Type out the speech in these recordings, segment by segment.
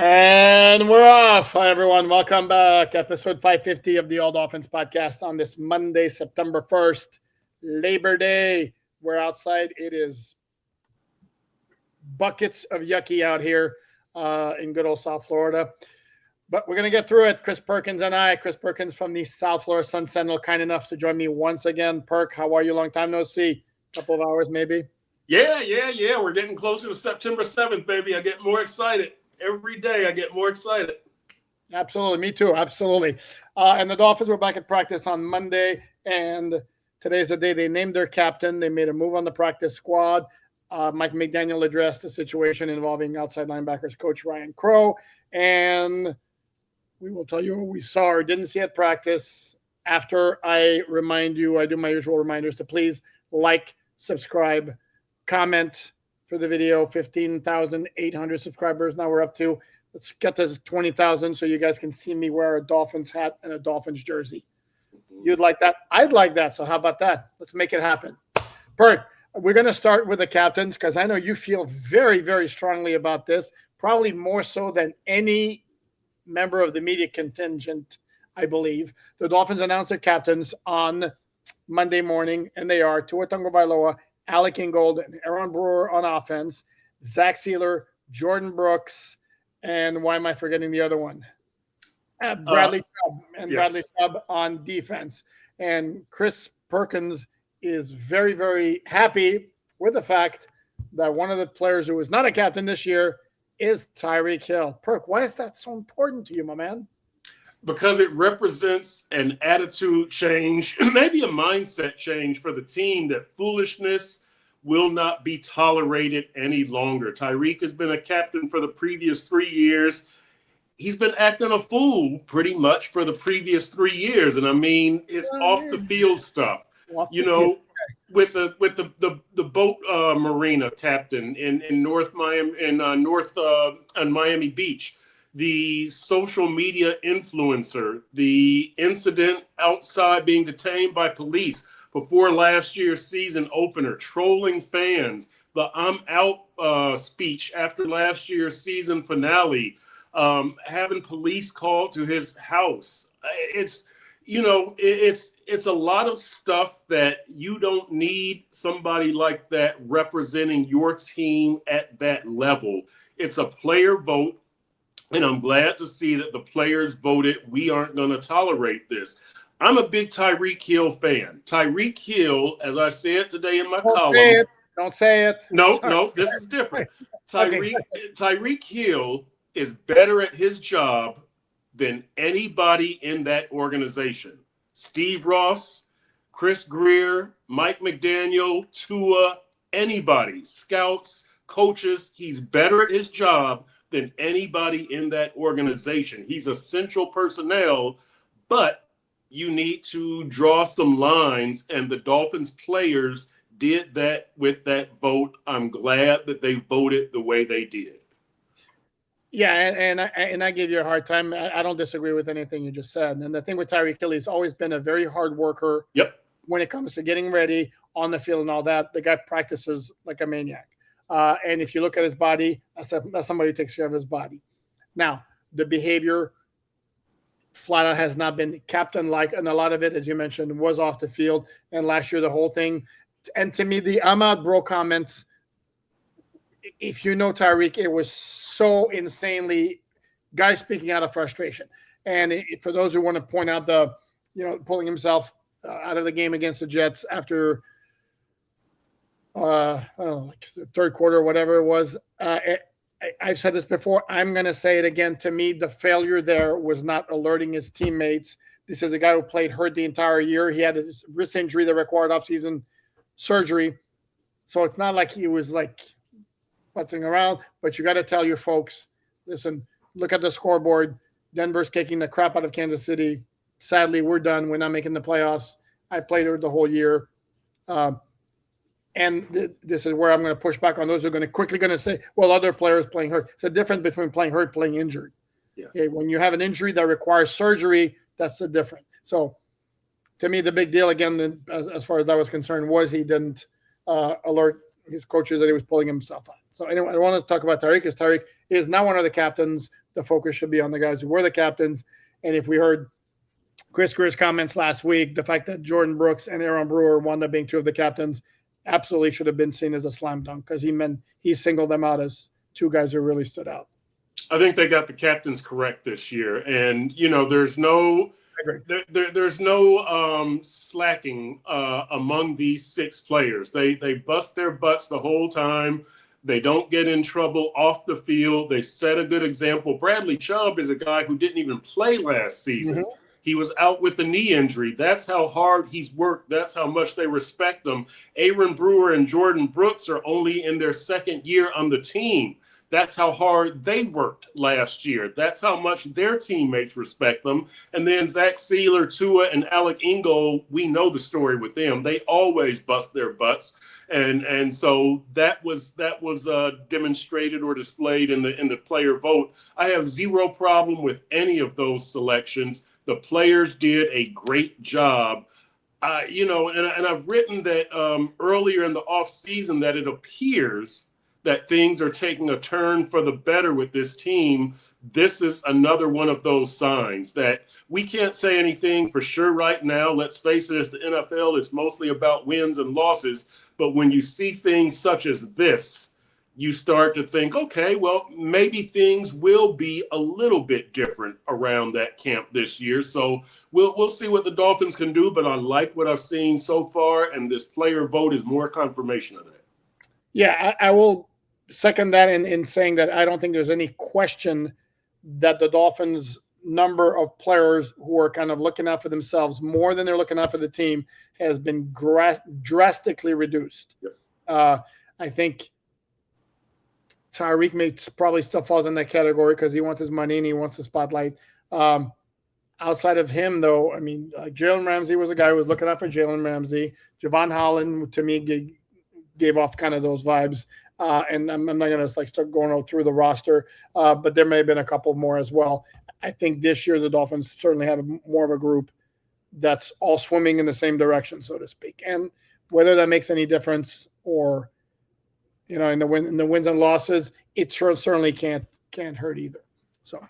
And we're off. Hi, everyone. Welcome back. Episode 550 of the All Dolphins podcast on this Monday, September 1st, Labor Day. We're outside. It is buckets of yucky out here in good old South Florida. But we're going to get through it. Chris Perkins and I. Chris Perkins from the South Florida Sun Sentinel, kind enough to join me once again. Perk, how are you? Long time no see. Couple of hours, maybe. Yeah. We're getting closer to September 7th, baby. I get more excited. Every day I get more excited. Absolutely. Me too. Absolutely. And the Dolphins were back at practice on Monday. And today's the day they named their captain. They made a move on the practice squad. Mike McDaniel addressed the situation involving outside linebackers coach Ryan Crow. And we will tell you what we saw or didn't see at practice. After I remind you, I do my usual reminders to please like, subscribe, comment for the video. 15,800 subscribers now we're up to. Let's get to 20,000 so you guys can see me wear a Dolphins hat and a Dolphins jersey. You'd like that? I'd like that. So how about that? Let's make it happen. Perk, we're going to start with the captains because I know you feel very, very strongly about this, probably more so than any member of the media contingent, I believe. The Dolphins announced their captains on Monday morning, and they are Tua Tagovailoa, Alec Ingold, and Aaron Brewer on offense, Zach Sealer, Jordan Brooks, and why am I forgetting the other one? Bradley Chubb and yes. Bradley Chubb on defense. And Chris Perkins is very, very happy with the fact that one of the players who is not a captain this year is Tyreek Hill. Perk, why is that so important to you, my man? Because it represents an attitude change, maybe a mindset change for the team that foolishness will not be tolerated any longer. Tyreek has been a captain for the previous 3 years. He's been acting a fool pretty much for the previous 3 years. And I mean, it's off the field stuff. With the boat marina captain in North Miami on Miami Beach, the social media influencer, the incident outside being detained by police before last year's season opener, trolling fans, the I'm out speech after last year's season finale, having police called to his house. It's a lot of stuff that you don't need somebody like that representing your team at that level. It's a player vote. And I'm glad to see that the players voted, we aren't going to tolerate this. I'm a big Tyreek Hill fan. Tyreek Hill, as I said today in my column. Don't say it. No, this is different. Tyreek Hill is better at his job than anybody in that organization. Steve Ross, Chris Greer, Mike McDaniel, Tua, anybody, scouts, coaches, he's better at his job than anybody in that organization. He's essential personnel, but you need to draw some lines, and the Dolphins players did that with that vote. I'm glad that they voted the way they did. Yeah, and I gave you a hard time. I don't disagree with anything you just said. And the thing with Tyreek Hill, he's always been a very hard worker. Yep. When it comes to getting ready on the field and all that, the guy practices like a maniac. And if you look at his body, that's somebody who takes care of his body. Now, the behavior flat out has not been captain-like, and a lot of it, as you mentioned, was off the field. And last year, the whole thing. And to me, the I'm out, bro comments, if you know Tyreek, it was so insanely guy speaking out of frustration. And for those who want to point out pulling himself out of the game against the Jets after – I don't know, like the third quarter or whatever it was. I've said this before. I'm going to say it again. To me, the failure there was not alerting his teammates. This is a guy who played hurt the entire year. He had a wrist injury that required offseason surgery. So it's not like he was like putzing around, but you got to tell your folks, listen, look at the scoreboard. Denver's kicking the crap out of Kansas City. Sadly, we're done. We're not making the playoffs. I played her the whole year. And this is where I'm going to push back on those who are quickly going to say, well, other players playing hurt. It's a difference between playing hurt and playing injured. Yeah. Okay, when you have an injury that requires surgery, that's the difference. So to me, the big deal, again, as far as I was concerned, was he didn't alert his coaches that he was pulling himself out. So anyway, I want to talk about Tyreek because Tyreek is now one of the captains the focus should be on the guys who were the captains. And if we heard Chris Greer's comments last week, the fact that Jordan Brooks and Aaron Brewer wound up being two of the captains absolutely should have been seen as a slam dunk, because he singled them out as two guys who really stood out. I think they got the captains correct this year, and there's no slacking among these 6 players. They bust their butts the whole time. They don't get in trouble off the field. They set a good example. Bradley Chubb is a guy who didn't even play last season. Mm-hmm. He was out with the knee injury. That's how hard he's worked. That's how much they respect him. Aaron Brewer and Jordan Brooks are only in their second year on the team. That's how hard they worked last year. That's how much their teammates respect them. And then Zach Sealer, Tua, and Alec Ingold, we know the story with them. They always bust their butts. And so that was demonstrated or displayed in the player vote. I have zero problem with any of those selections. The players did a great job. And I've written that earlier in the offseason that it appears that things are taking a turn for the better with this team. This is another one of those signs that we can't say anything for sure right now. Let's face it, as the NFL is mostly about wins and losses. But when you see things such as this, you start to think, okay, well, maybe things will be a little bit different around that camp this year. So we'll see what the Dolphins can do. But I like what I've seen so far, and this player vote is more confirmation of that. Yeah, I will second that in saying that I don't think there's any question that the Dolphins' number of players who are kind of looking out for themselves more than they're looking out for the team has been drastically reduced. Yep. I think Tyreek probably still falls in that category because he wants his money and he wants the spotlight. Outside of him, though, I mean, Jalen Ramsey was a guy who was looking out for Jalen Ramsey. Javon Holland, to me, gave off kind of those vibes. And I'm not going to start going through the roster, but there may have been a couple more as well. I think this year the Dolphins certainly have more of a group that's all swimming in the same direction, so to speak. And whether that makes any difference or, in the wins and losses, it certainly can't hurt either. So,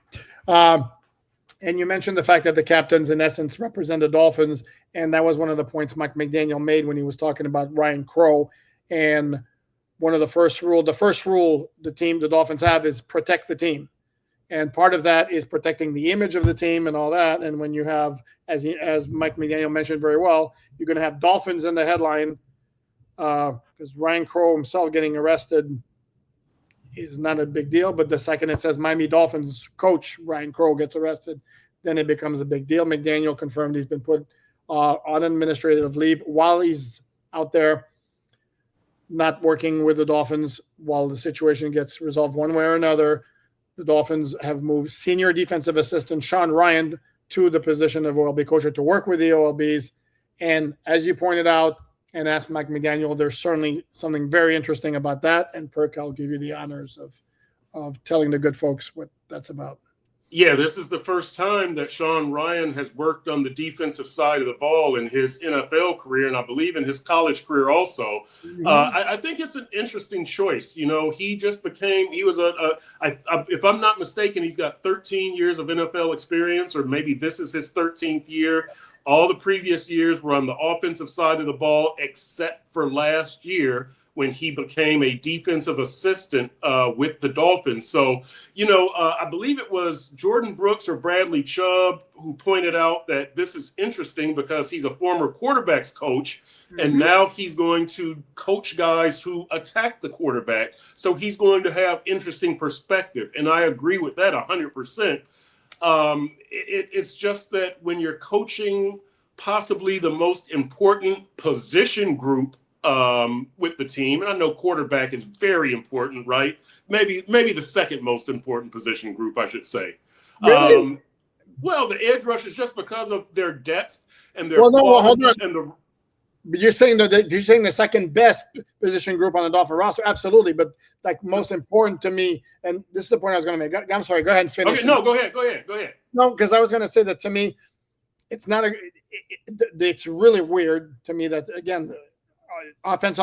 and you mentioned the fact that the captains, in essence, represent the Dolphins, and that was one of the points Mike McDaniel made when he was talking about Ryan Crowe. And one of the first rule the Dolphins have is protect the team. And part of that is protecting the image of the team and all that. And when you have, as Mike McDaniel mentioned very well, you're going to have Dolphins in the headline because Ryan Crowe himself getting arrested is not a big deal. But the second it says Miami Dolphins coach Ryan Crowe gets arrested, then it becomes a big deal. McDaniel confirmed he's been put on administrative leave while he's out there not working with the Dolphins while the situation gets resolved one way or another. The Dolphins have moved senior defensive assistant Sean Ryan to the position of OLB coach to work with the OLBs. And as you pointed out and asked Mike McDaniel, there's certainly something very interesting about that. And Perk, I'll give you the honors of telling the good folks what that's about. Yeah, this is the first time that Sean Ryan has worked on the defensive side of the ball in his NFL career, and I believe in his college career also. Mm-hmm. I think it's an interesting choice. He just became – if I'm not mistaken, he's got 13 years of NFL experience, or maybe this is his 13th year. All the previous years were on the offensive side of the ball except for last year, when he became a defensive assistant with the Dolphins. So, I believe it was Jordan Brooks or Bradley Chubb who pointed out that this is interesting because he's a former quarterbacks coach, mm-hmm. and now he's going to coach guys who attack the quarterback. So he's going to have interesting perspective. And I agree with that 100%. It's just that when you're coaching possibly the most important position group with the team, and I know quarterback is very important, right? Maybe the second most important position group, I should say. Really? Well, the edge rushers, just because of their depth and their hold on. and But you're saying the second best position group on the Dolphin roster? Absolutely, but most important to me, and this is the point I was going to make. I'm sorry. Go ahead and finish. Okay, no, go ahead. No, because I was going to say that to me, it's not it's really weird to me that, again, offense,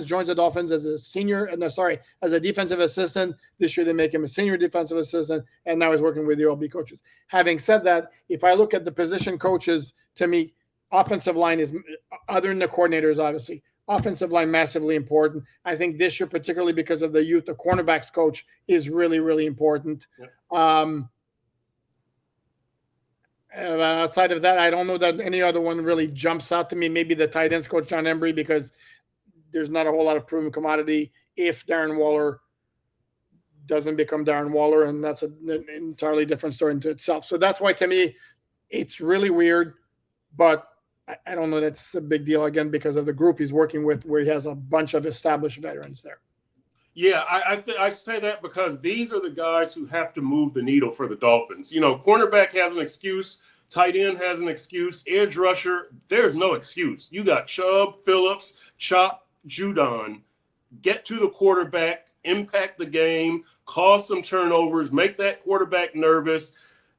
joins the Dolphins as a senior, as a defensive assistant. This year they make him a senior defensive assistant, and now he's working with the OB coaches. Having said that, if I look at the position coaches, to me, offensive line is, other than the coordinators, obviously, offensive line massively important. I think this year, particularly because of the youth, the cornerbacks coach is really, really important. Yep. Outside of that, I don't know that any other one really jumps out to me. Maybe the tight ends coach, John Embry, because there's not a whole lot of proven commodity if Darren Waller doesn't become Darren Waller, and that's an entirely different story into itself. So that's why, to me, it's really weird, but I don't know that's a big deal, again, because of the group he's working with, where he has a bunch of established veterans there. Yeah, I say that because these are the guys who have to move the needle for the Dolphins. You know, cornerback has an excuse, tight end has an excuse, edge rusher, there's no excuse. You got Chubb, Phillips, Chop, Judon. Get to the quarterback, impact the game, cause some turnovers, make that quarterback nervous,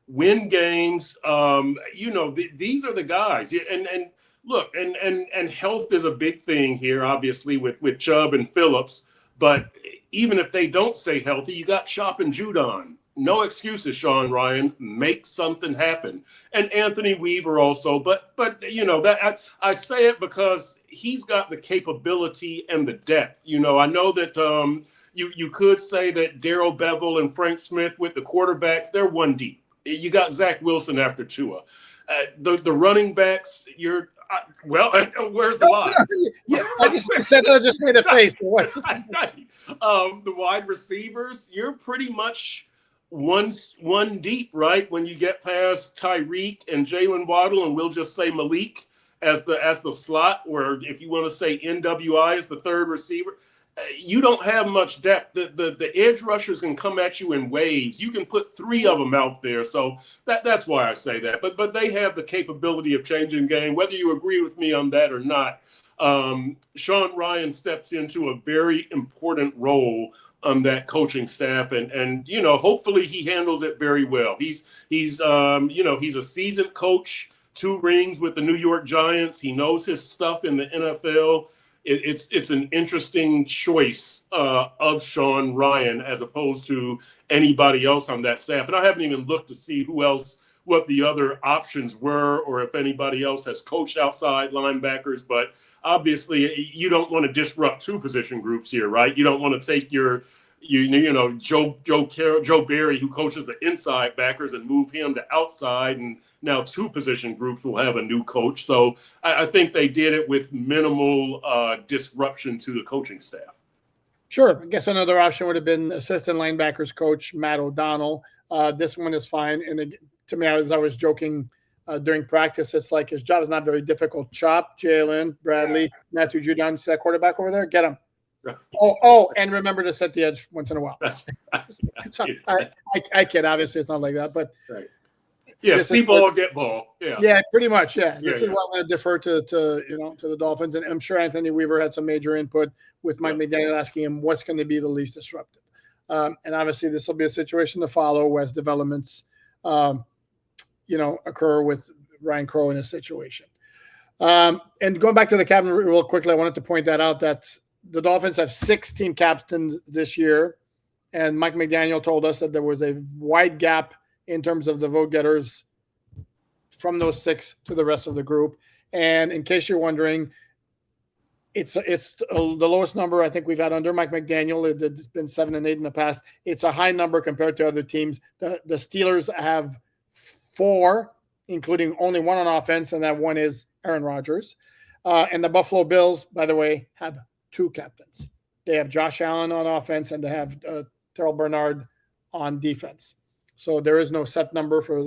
win games. These are the guys. And look, and health is a big thing here, obviously, with Chubb and Phillips. But even if they don't stay healthy, you got Chop and Judon. No excuses, Sean Ryan. Make something happen. And Anthony Weaver also. But that I say it because he's got the capability and the depth. I know that you could say that Darrell Bevel and Frank Smith with the quarterbacks, they're one deep. You got Zach Wilson after Tua. The running backs, where's the line? Yeah, I just made a face. The wide receivers, you're pretty much one deep, right? When you get past Tyreek and Jalen Waddle, and we'll just say Malik as the slot, or if you want to say NWI as the third receiver, you don't have much depth. The edge rushers can come at you in waves. You can put three of them out there. So that's why I say that. But they have the capability of changing the game, whether you agree with me on that or not. Sean Ryan steps into a very important role on that coaching staff, and hopefully he handles it very well. He's a seasoned coach, 2 rings with the New York Giants. He knows his stuff in the NFL. It's an interesting choice of Sean Ryan as opposed to anybody else on that staff. And I haven't even looked to see what the other options were, or if anybody else has coached outside linebackers. But obviously, you don't want to disrupt 2 position groups here, right? You don't want to take your Joe Barry, who coaches the inside backers, and move him to outside, and now 2 position groups will have a new coach. So I think they did it with minimal disruption to the coaching staff. Sure. I guess another option would have been assistant linebackers coach Matt O'Donnell. This one is fine. And to me, as I was joking during practice, it's like his job is not very difficult. Chop, Jalen, Bradley, Matthew Judon, see that quarterback over there? Get him. And remember to set the edge once in a while. That's so, I kid. Obviously, it's not like that, but right. Yeah, see ball, get ball. Yeah, pretty much. Yeah, this is what I'm going to defer to the Dolphins, and I'm sure Anthony Weaver had some major input with Mike McDaniel asking him what's going to be the least disruptive. And obviously, this will be a situation to follow as developments, occur with Ryan Crow in this situation. And going back to the captain real quickly, I wanted to point that out that the Dolphins have 6 team captains this year, and Mike McDaniel told us that there was a wide gap in terms of the vote getters from those 6 to the rest of the group. And in case you're wondering, it's the lowest number I think we've had under Mike McDaniel. It's been 7 and 8 in the past. It's a high number compared to other teams. The Steelers have 4, including only 1 on offense, and that 1 is Aaron Rodgers. And the Buffalo Bills, by the way, have 2 captains. They have Josh Allen on offense, and they have Terrell Bernard on defense. So there is no set number for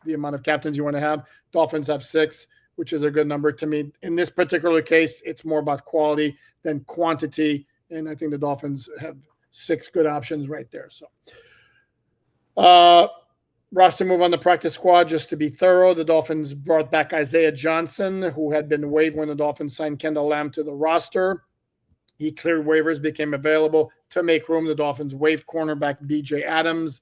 the amount of captains you want to have. Dolphins have 6, which is a good number to me. In this particular case, it's more about quality than quantity, and I think the Dolphins have 6 good options right there. So, roster move on the practice squad, just to be thorough. The Dolphins brought back Isaiah Johnson, who had been waived when the Dolphins signed Kendall Lamb to the roster. He cleared waivers, became available to make room. The Dolphins waived cornerback DJ Adams.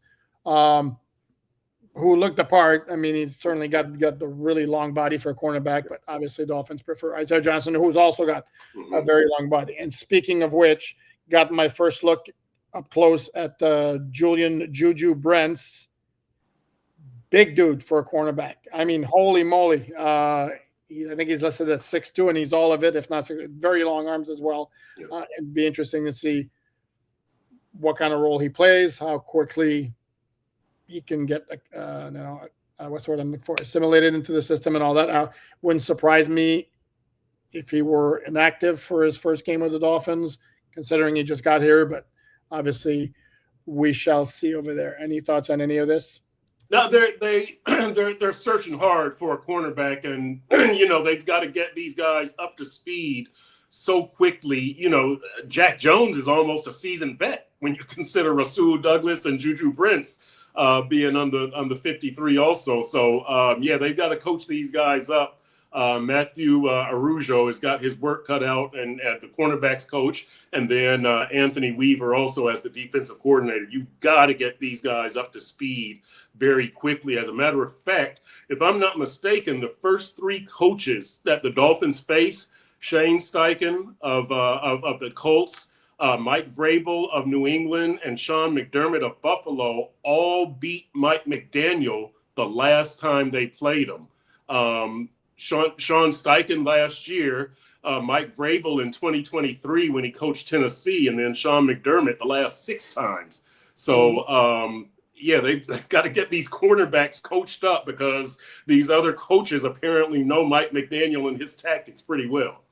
who looked the part. I mean, he's certainly got the really long body for a cornerback, but obviously Dolphins prefer Isaiah Johnson, who's also got a very long body. And speaking of which, got my first look up close at Julian Juju Brents. Big dude for a cornerback. I mean, holy moly. I think he's listed at 6'2", and he's all of it, if not very long arms as well. It'd be interesting to see what kind of role he plays, how quickly he can get, what's the word I'm looking for, assimilated into the system and all that. Wouldn't surprise me if he were inactive for his first game with the Dolphins, considering he just got here. But obviously, we shall see over there. Any thoughts on any of this? No, they're searching hard for a cornerback, and they've got to get these guys up to speed so quickly. Jack Jones is almost a seasoned vet when you consider Rasul Douglas and Juju Brents being on the 53 also. So they've got to coach these guys up. Matthew Arujo has got his work cut out, and at the cornerbacks coach, and then Anthony Weaver also as the defensive coordinator. You've got to get these guys up to speed very quickly. As a matter of fact, if I'm not mistaken, the first three coaches that the Dolphins face, Shane Steichen of the Colts, Mike Vrabel of New England, and Sean McDermott of Buffalo, all beat Mike McDaniel the last time they played him. Sean Steichen last year, Mike Vrabel in 2023 when he coached Tennessee, and then Sean McDermott the last 6 times. So, they've got to get these cornerbacks coached up because these other coaches apparently know Mike McDaniel and his tactics pretty well.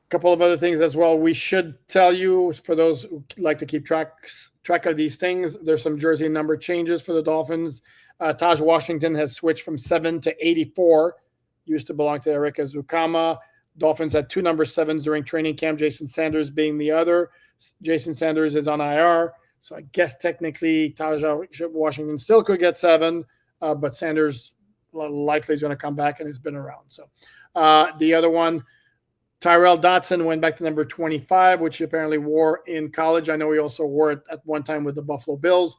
Couple of other things as well. We should tell you, for those who like to keep track of these things, there's some jersey number changes for the Dolphins. Taj Washington has switched from 7 to 84. Used to belong to Erika Zukama. Dolphins had 2 number 7s during training camp, Jason Sanders being the other. Jason Sanders is on IR, so I guess technically Taj Washington still could get 7, but Sanders likely is going to come back and has been around. So the other one, Tyrell Dotson went back to number 25, which he apparently wore in college. I know he also wore it at one time with the Buffalo Bills,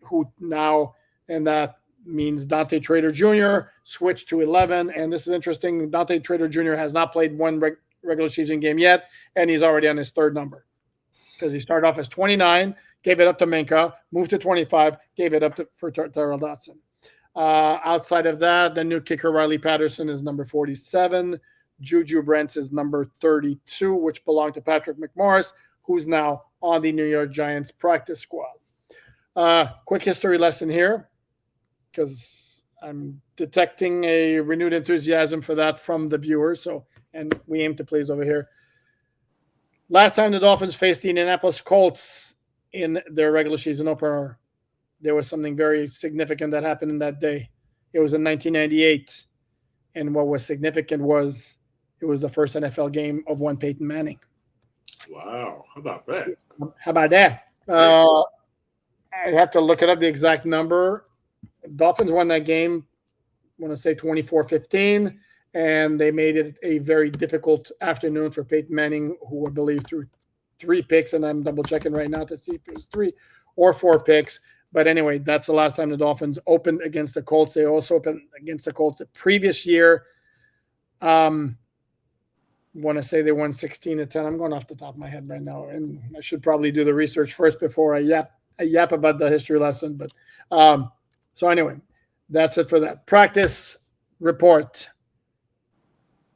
who now, and that means Dante Trader Jr. switched to 11. And this is interesting. Dante Trader Jr. has not played one regular season game yet, and he's already on his 3rd number because he started off as 29, gave it up to Minka, moved to 25, gave it up for Tyrell Dotson. Outside of that, the new kicker Riley Patterson is number 47. Juju Brents is number 32, which belonged to Patrick McMorris, who's now on the New York Giants practice squad. Quick history lesson here, because I'm detecting a renewed enthusiasm for that from the viewers. So, and we aim to please over here. Last time the Dolphins faced the Indianapolis Colts in their regular season opener, there was something very significant that happened in that day. It was in 1998. And what was significant was it was the first NFL game of one Peyton Manning. Wow. How about that? How about that? I have to look it up, the exact number. Dolphins won that game, I want to say 24-15, and they made it a very difficult afternoon for Peyton Manning, who I believe threw 3 picks, and I'm double-checking right now to see if it was 3 or 4 picks. But anyway, that's the last time the Dolphins opened against the Colts. They also opened against the Colts the previous year. Want to say they won 16-10. I'm going off the top of my head right now, and I should probably do the research first before I yap about the history lesson. But so anyway, that's it for that. Practice report.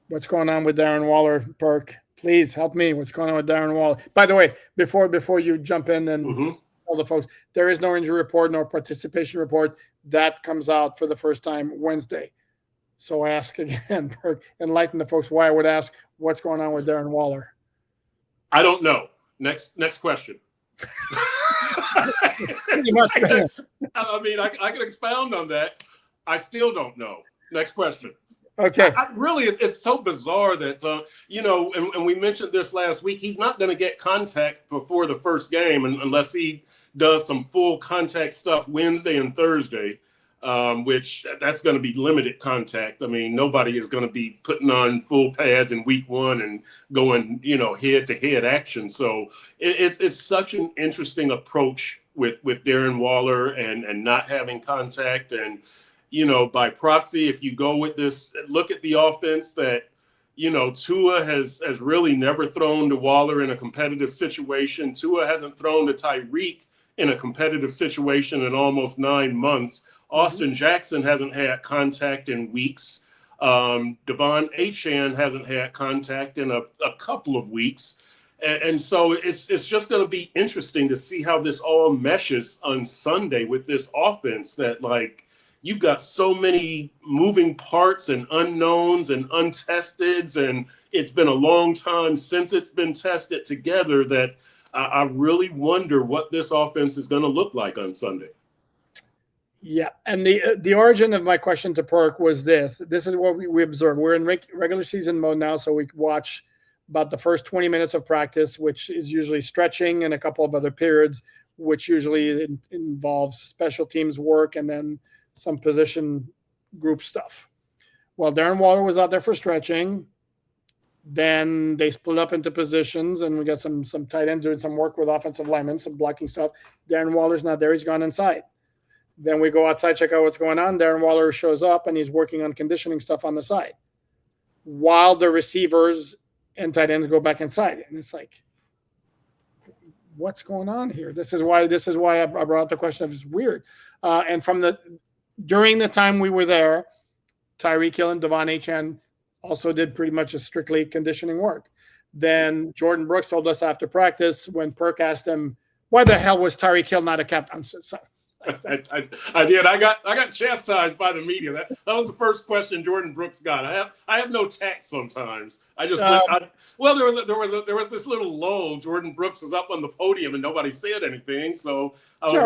What's going on with Darren Waller, Perk? Please help me. What's going on with Darren Waller? By the way, before you jump in and tell the folks, there is no injury report, no participation report. That comes out for the first time Wednesday. So I ask again, Perk, enlighten the folks why I would ask what's going on with Darren Waller. I don't know. Next question. I can expound on that. I still don't know. Next question. Okay. Really, it's so bizarre that, and we mentioned this last week, he's not going to get contact before the first game unless he does some full contact stuff Wednesday and Thursday, which that's going to be limited contact. I mean, nobody is going to be putting on full pads in week 1 and going, head-to-head action. So it's such an interesting approach with Darren Waller and not having contact. And, by proxy, if you go with this, look at the offense that, Tua has really never thrown to Waller in a competitive situation. Tua hasn't thrown to Tyreek in a competitive situation in almost 9 months. Austin Jackson hasn't had contact in weeks. Devon Achane hasn't had contact in a couple of weeks. And so it's just going to be interesting to see how this all meshes on Sunday with this offense that, like, you've got so many moving parts and unknowns and untesteds, and it's been a long time since it's been tested together that I really wonder what this offense is going to look like on Sunday. Yeah, and the origin of my question to Perk was this. This is what we observe. We're in regular season mode now, so we watch about the first 20 minutes of practice, which is usually stretching and a couple of other periods, which usually involves special teams work and then some position group stuff. Well, Darren Waller was out there for stretching. Then they split up into positions, and we got some tight ends doing some work with offensive linemen, some blocking stuff. Darren Waller's not there. He's gone inside. Then we go outside, check out what's going on. Darren Waller shows up, and he's working on conditioning stuff on the side while the receivers and tight ends go back inside. And it's like, what's going on here? This is why I brought up the question of it's weird. And during the time we were there, Tyreek Hill and Devon Achane also did pretty much a strictly conditioning work. Then Jordan Brooks told us after practice when Perk asked him, why the hell was Tyreek Hill not a captain? I'm so sorry. I did. I got chastised by the media. That was the first question Jordan Brooks got. I have no tact sometimes. I just there was this little lull. Jordan Brooks was up on the podium and nobody said anything, so I was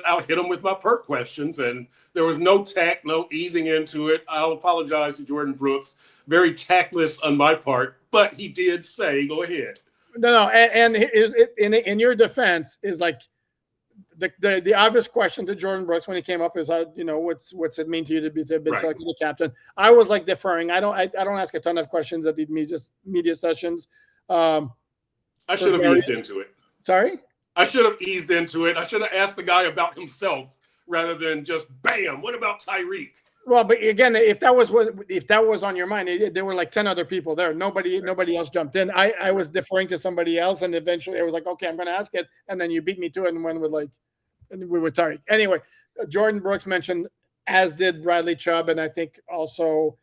I'll hit him with my Perk questions, and there was no tact, no easing into it. I'll apologize to Jordan Brooks. Very tactless on my part, but he did say, "Go ahead." No, and in your defense is like. The obvious question to Jordan Brooks when he came up is, what's it mean to you to have been selected the captain? I was like deferring. I don't ask a ton of questions at these media sessions. I should have eased into it. Sorry? I should have eased into it. I should have asked the guy about himself rather than just bam. What about Tyreek? Well, but again, if that was on your mind, there were like 10 other people there. Nobody else jumped in. I was deferring to somebody else, and eventually I was like, okay, I'm going to ask it, and then you beat me to it, and went with we were Tyreek. Anyway, Jordan Brooks mentioned, as did Bradley Chubb, and I think also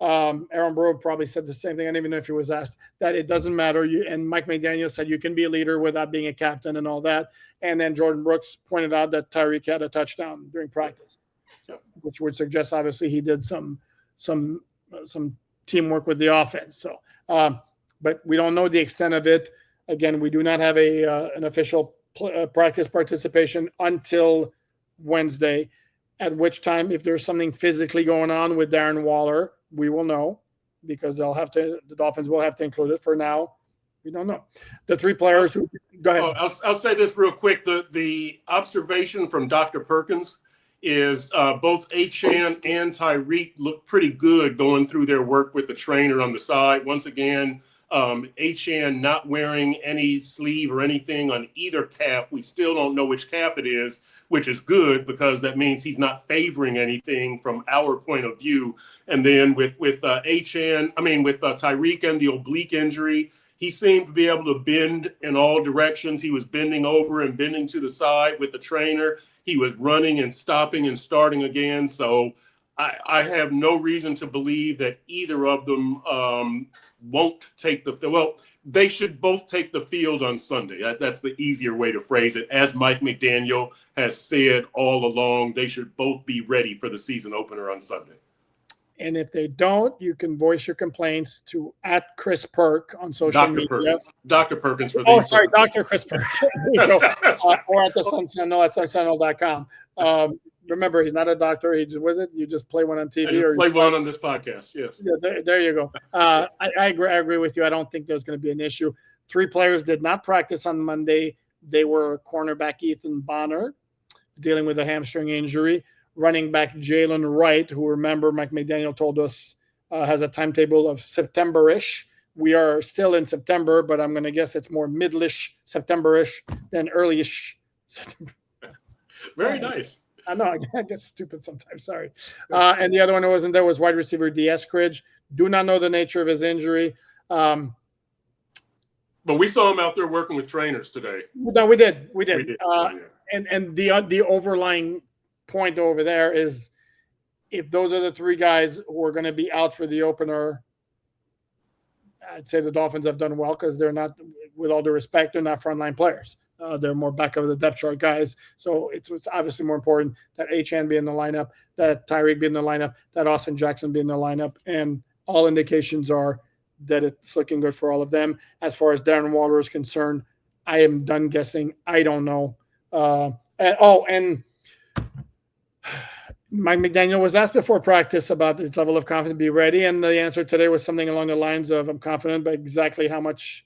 Aaron Burrow probably said the same thing. I don't even know if he was asked, that it doesn't matter. And Mike McDaniel said you can be a leader without being a captain and all that. And then Jordan Brooks pointed out that Tyreek had a touchdown during practice, which would suggest obviously he did some teamwork with the offense. So, but we don't know the extent of it. Again, we do not have an official practice participation until Wednesday, at which time, if there's something physically going on with Darren Waller, we will know, because the Dolphins will have to include it. For now, we don't know. The three players who go ahead. I'll say this real quick. The observation from Dr. Perkins is both Achane and Tyreek look pretty good going through their work with the trainer on the side. Once again, Achane not wearing any sleeve or anything on either calf. We still don't know which calf it is, which is good because that means he's not favoring anything from our point of view. And then with Tyreek and the oblique injury, he seemed to be able to bend in all directions. He was bending over and bending to the side with the trainer. He was running and stopping and starting again. So I have no reason to believe that either of them won't take the field. Well, they should both take the field on Sunday. That's the easier way to phrase it. As Mike McDaniel has said all along, they should both be ready for the season opener on Sunday. And if they don't, you can voice your complaints to @Chris Perk on social media. Dr. Perkins for these. Oh, sorry, Dr. Chris Perk. Or at the Sun Sentinel at sunsentinel.com. Remember, he's not a doctor. You just play one on TV. Or play one on this podcast, yes. Yeah, there you go. I agree with you. I don't think there's going to be an issue. 3 players did not practice on Monday. They were cornerback Ethan Bonner, dealing with a hamstring injury. Running back Jalen Wright, who, remember, Mike McDaniel told us has a timetable of September-ish. We are still in September, but I'm going to guess it's more middle-ish, September-ish than early-ish September. Very nice. I know I get stupid sometimes. Sorry. And the other one that wasn't there was wide receiver D. Eskridge. Do not know the nature of his injury. But we saw him out there working with trainers today. No, we did. Yeah. And the overlying point over there is, if those are the three guys who are going to be out for the opener, I'd say the Dolphins have done well, because they're not, with all due respect, they're not frontline players. They're more back of the depth chart guys. So it's obviously more important that Achane be in the lineup, that Tyreek be in the lineup, that Austin Jackson be in the lineup. And all indications are that it's looking good for all of them. As far as Darren Waller is concerned, I am done guessing. I don't know. And Mike McDaniel was asked before practice about his level of confidence to be ready, and the answer today was something along the lines of, "I'm confident, but exactly how much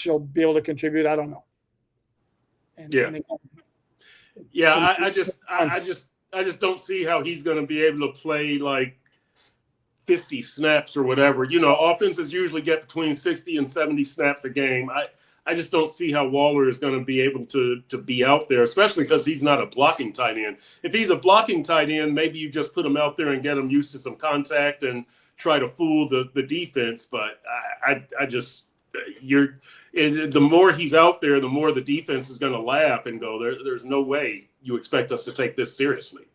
he'll be able to contribute, I don't know." I just don't see how he's going to be able to play like 50 snaps or whatever. Offenses usually get between 60 and 70 snaps a game. I just don't see how Waller is going to be able to be out there, especially because he's not a blocking tight end. If he's a blocking tight end, maybe you just put him out there and get him used to some contact and try to fool the defense. But the more he's out there, the more the defense is going to laugh and go, there's no way you expect us to take this seriously.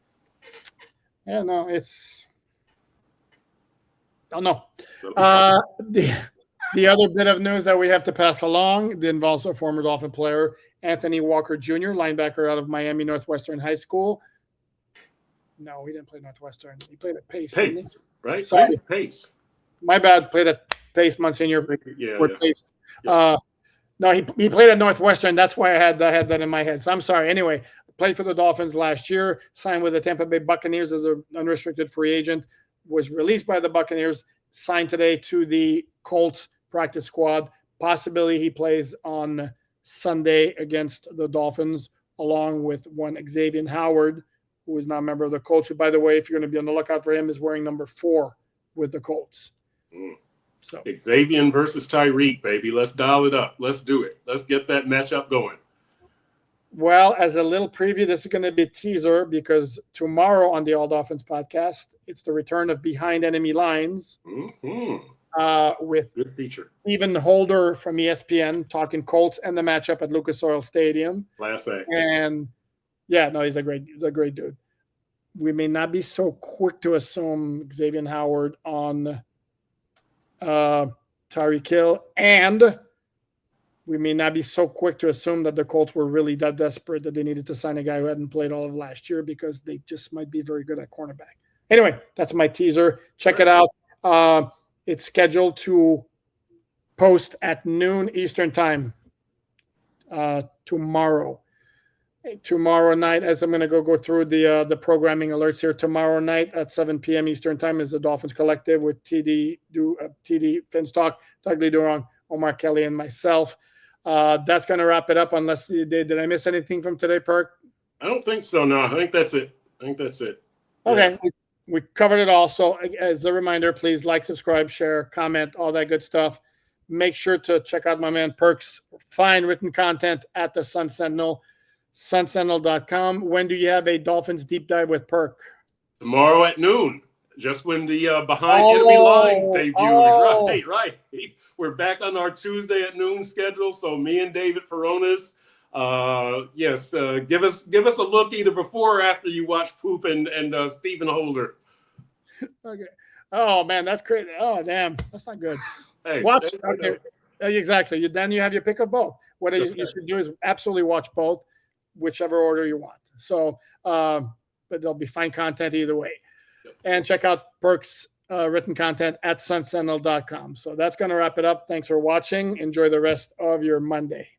Yeah, no, I don't know. The other bit of news that we have to pass along involves a former Dolphin player, Anthony Walker Jr., linebacker out of Miami Northwestern High School. No, he didn't play Northwestern. He played at Pace. Pace, right? Sorry. Pace. My bad. Played at Pace, Monsignor. Yeah. Pace. Yeah. No, he played at Northwestern. That's why I had that in my head. So I'm sorry. Anyway, played for the Dolphins last year, signed with the Tampa Bay Buccaneers as an unrestricted free agent, was released by the Buccaneers, signed today to the Colts practice squad. Possibility he plays on Sunday against the Dolphins, along with one Xavier Howard, who is now a member of the Colts, who, by the way, if you're going to be on the lookout for him, is wearing number 4 with the Colts. So Xavier versus Tyreek, baby. Let's dial it up. Let's do it. Let's get that matchup going. Well, as a little preview, this is going to be a teaser, because tomorrow on the All Dolphins podcast, it's the return of Behind Enemy Lines. With good feature. Stephen Holder from ESPN talking Colts and the matchup at Lucas Oil Stadium. Class act. And he's a great dude. We may not be so quick to assume Xavier Howard on Tyreek Hill, and we may not be so quick to assume that the Colts were really that desperate that they needed to sign a guy who hadn't played all of last year, because they just might be very good at cornerback. Anyway, that's my teaser. Check it out. It's scheduled to post at noon Eastern time tomorrow. Tomorrow night, as I'm going to go through the programming alerts here, tomorrow night at 7 p.m. Eastern time is the Dolphins Collective with TD Finstock, Doug Lee Durong, Omar Kelly, and myself. That's going to wrap it up, unless did I miss anything from today, Perk? I don't think so, no. I think that's it. Okay. Yeah. We covered it all. So as a reminder, please like, subscribe, share, comment, all that good stuff. Make sure to check out my man Perk's fine written content at the Sun Sentinel, sunsentinel.com. When do you have a Dolphins deep dive with Perk? Tomorrow at noon, just when the Behind Enemy Lines debuts. Right. We're back on our Tuesday at noon schedule. So me and David Feronis, give us a look either before or after you watch Poop and Stephen Holder. Okay. Oh man, that's crazy. Oh damn, that's not good. Hey, watch. Okay. Exactly. Then you have your pick of both. What you should do is absolutely watch both, whichever order you want. So, but there'll be fine content either way. Yep. And check out Perk's written content at sunsentinel.com. So that's going to wrap it up. Thanks for watching. Enjoy the rest of your Monday.